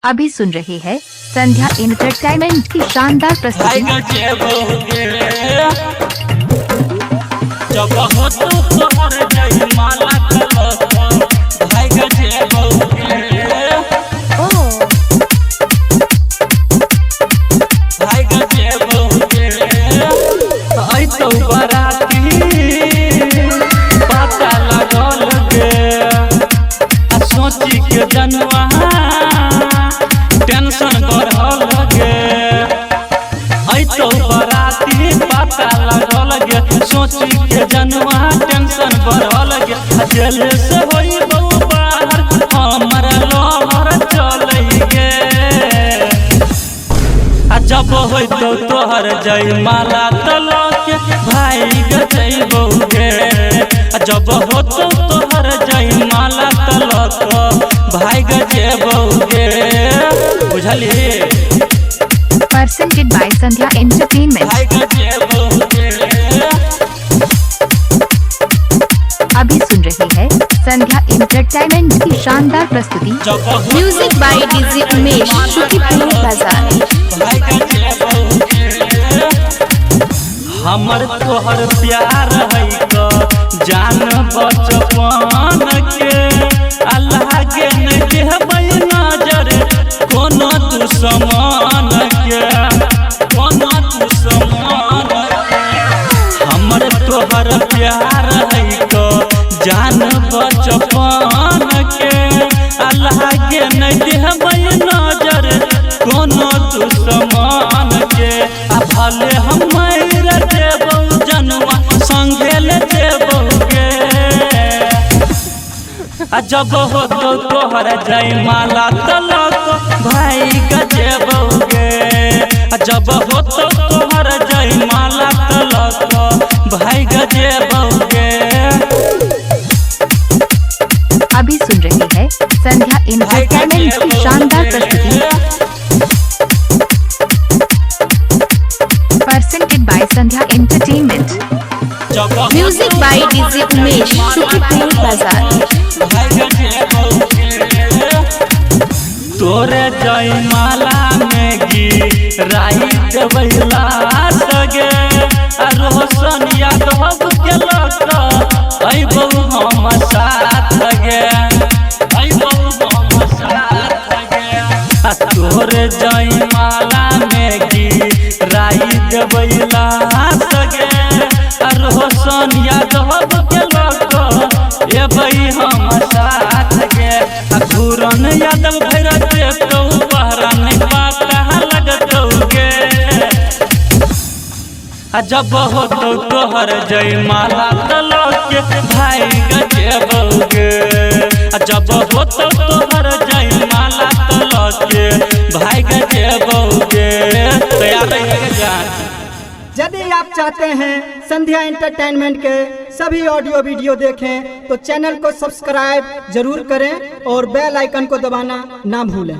अभी सुन रहे हैं संध्या एंटरटेनमेंट की शानदार प्रस्तुति। जब हो तो हर जय माला भाई गजे भाई गजे आई तो बराती पता लगल गे सोची के जनवा टेंशन बढ़ल गे आई तो बराती पता लगल गे सोची के जनवा टेंशन बढ़ल गे जेल से होई बहु बाहर हमर लोहर चलै गे जब होई तो तोहर जय माला तलक भाई गजैबौ गे जब हो तो तोहर जय माला तलक भाई गजैबौ गे बुझली। Presented by Sandhya entertainment. भाई गजैबौ गे अभी सुन रहे हैं संध्या एंटरटेनमेंट की शानदार प्रस्तुति। Music by DJ Umesh Shukipur बाजार। भाई गजैबौ गे हमर तोहर प्यार है तो जान बचपन के अल्लाह के नहीं देबै नजर कोनो दुश्मन के कोनो दुश्मन के हमर तोहर प्यार है तो जान बचपन के अल्लाह के नहीं देबै नजर कोनो दुश्मन के भले हम देबौ जनवा संगे ले देबौ गे जब हो तो तोहर जय माला तलक भाई गजेबौ गे जब हो तो तोहर जय माला तलक भाई गजेबौ गे। अभी सुन रहे हैं संध्या एंटरटेनमेंट की शानदार प्रस्तुति। Presented by Sandhya entertainment. Music by DJ Umesh Shukipur बाजार। तोरे जय माला में गिराई देबैला सगे रोशन यादव के लक अइबौ हम साथ गे अइबौ हम साथ गे तोरे जय माला में गिराई देबैला सगे रोशन यादव के लक एबै हम साथ गे घूरन यादव भैर देतौ बहरा नहीं पता लगतौ गे जब हो तो तोहर जय माला तलक भाई गजेबौ गे जब हो तो तोहर जय माला तलक भाई गजेबौ गे। तैयार रहिएगा जान। यदि आप चाहते हैं संध्या एंटरटेनमेंट के सभी ऑडियो वीडियो देखें तो चैनल को सब्सक्राइब जरूर करें और बेल आइकन को दबाना ना भूलें।